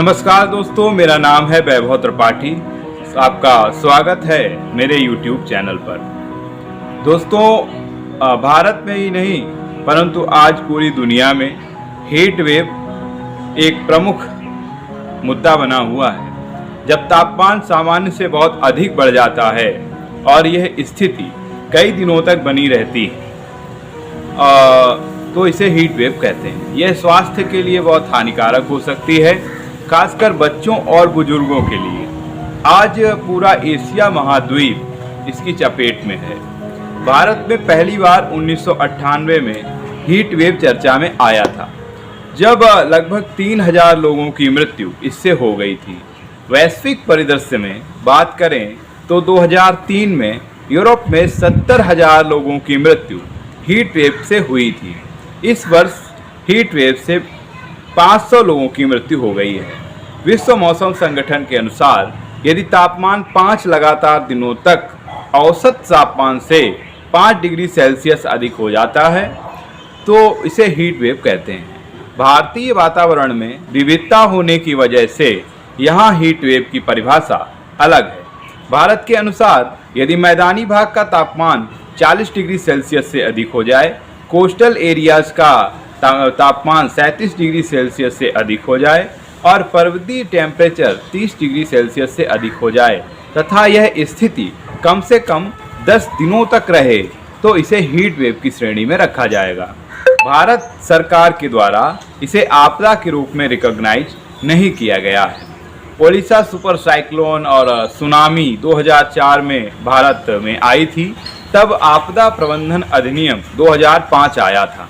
नमस्कार दोस्तों, मेरा नाम है वैभव त्रिपाठी। आपका स्वागत है मेरे YouTube चैनल पर। दोस्तों, भारत में ही नहीं परंतु आज पूरी दुनिया में हीट वेव एक प्रमुख मुद्दा बना हुआ है। जब तापमान सामान्य से बहुत अधिक बढ़ जाता है और यह स्थिति कई दिनों तक बनी रहती है तो इसे हीट वेव कहते हैं। यह स्वास्थ्य के लिए बहुत हानिकारक हो सकती है, खासकर बच्चों और बुजुर्गों के लिए। आज पूरा एशिया महाद्वीप इसकी चपेट में है। भारत में पहली बार 1998 में हीट वेव चर्चा में आया था, जब लगभग 3000 लोगों की मृत्यु इससे हो गई थी। वैश्विक परिदृश्य में बात करें तो 2003 में यूरोप में 70,000 लोगों की मृत्यु हीट वेव से हुई थी। इस वर्ष हीट वेव से 500 लोगों की मृत्यु हो गई है। विश्व मौसम संगठन के अनुसार यदि तापमान 5 लगातार दिनों तक औसत तापमान से 5 डिग्री सेल्सियस अधिक हो जाता है तो इसे हीट वेव कहते हैं। भारतीय वातावरण में विविधता होने की वजह से यहाँ हीट वेव की परिभाषा अलग है। भारत के अनुसार यदि मैदानी भाग का तापमान 40 डिग्री सेल्सियस से अधिक हो जाए, कोस्टल एरियाज का तापमान 37 डिग्री सेल्सियस से अधिक हो जाए और पर्वतीय टेम्परेचर 30 डिग्री सेल्सियस से अधिक हो जाए तथा यह स्थिति कम से कम 10 दिनों तक रहे तो इसे हीट वेव की श्रेणी में रखा जाएगा। भारत सरकार के द्वारा इसे आपदा के रूप में रिकॉग्नाइज नहीं किया गया है। ओडिशा सुपर साइक्लोन और सुनामी 2004 में भारत में आई थी, तब आपदा प्रबंधन अधिनियम 2005 आया था।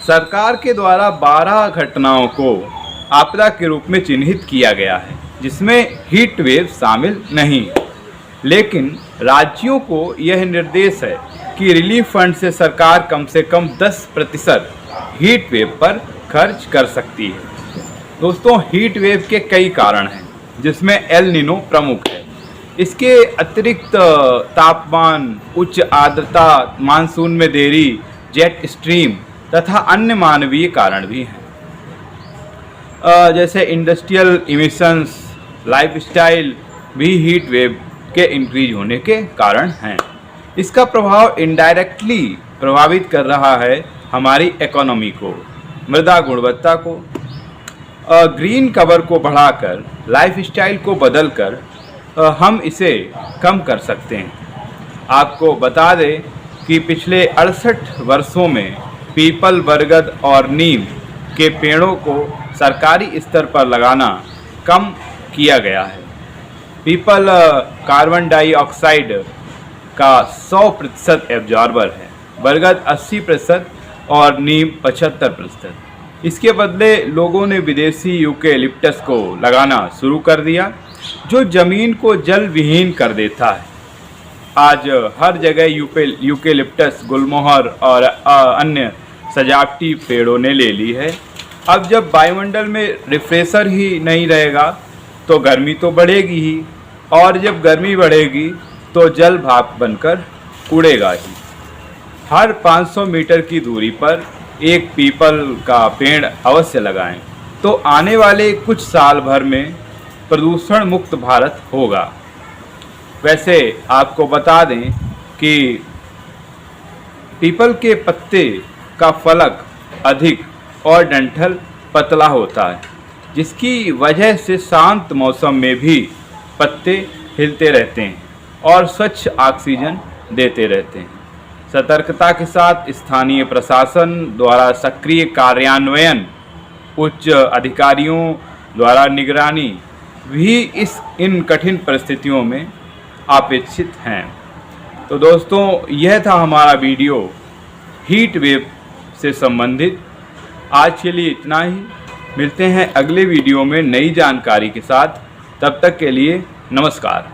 सरकार के द्वारा 12 घटनाओं को आपदा के रूप में चिन्हित किया गया है, जिसमें हीट वेव शामिल नहीं है। लेकिन राज्यों को यह निर्देश है कि रिलीफ फंड से सरकार कम से कम 10% हीट वेव पर खर्च कर सकती है। दोस्तों, हीट वेव के कई कारण हैं, जिसमें एल नीनो प्रमुख है। इसके अतिरिक्त तापमान, उच्च आर्द्रता, मानसून में देरी, जेट स्ट्रीम तथा अन्य मानवीय कारण भी हैं, जैसे इंडस्ट्रियल इमिशंस, लाइफस्टाइल भी हीट वेव के इंक्रीज होने के कारण हैं। इसका प्रभाव इनडायरेक्टली प्रभावित कर रहा है हमारी इकोनॉमी को, मृदा गुणवत्ता को। ग्रीन कवर को बढ़ाकर, लाइफस्टाइल को बदलकर हम इसे कम कर सकते हैं। आपको बता दें कि पिछले 68 वर्षों में पीपल, बरगद और नीम के पेड़ों को सरकारी स्तर पर लगाना कम किया गया है। पीपल कार्बन डाइऑक्साइड का 100% एब्जॉर्बर है, बरगद 80% और नीम 75%। इसके बदले लोगों ने विदेशी यूकेलिप्टस को लगाना शुरू कर दिया, जो ज़मीन को जल विहीन कर देता है। आज हर जगह यूकेलिप्टस, गुलमोहर और अन्य सजावटी पेड़ों ने ले ली है। अब जब वायुमंडल में रिफ्रेशर ही नहीं रहेगा तो गर्मी तो बढ़ेगी ही, और जब गर्मी बढ़ेगी तो जल भाप बनकर उड़ेगा ही। हर 500 मीटर की दूरी पर एक पीपल का पेड़ अवश्य लगाएं, तो आने वाले कुछ साल भर में प्रदूषण मुक्त भारत होगा। वैसे आपको बता दें कि पीपल के पत्ते का फलक अधिक और डंठल पतला होता है, जिसकी वजह से शांत मौसम में भी पत्ते हिलते रहते हैं और स्वच्छ ऑक्सीजन देते रहते हैं। सतर्कता के साथ स्थानीय प्रशासन द्वारा सक्रिय कार्यान्वयन, उच्च अधिकारियों द्वारा निगरानी भी इन कठिन परिस्थितियों में अपेक्षित हैं। तो दोस्तों, यह था हमारा वीडियो हीट वेव से संबंधित। आज के लिए इतना ही। मिलते हैं अगले वीडियो में नई जानकारी के साथ। तब तक के लिए नमस्कार।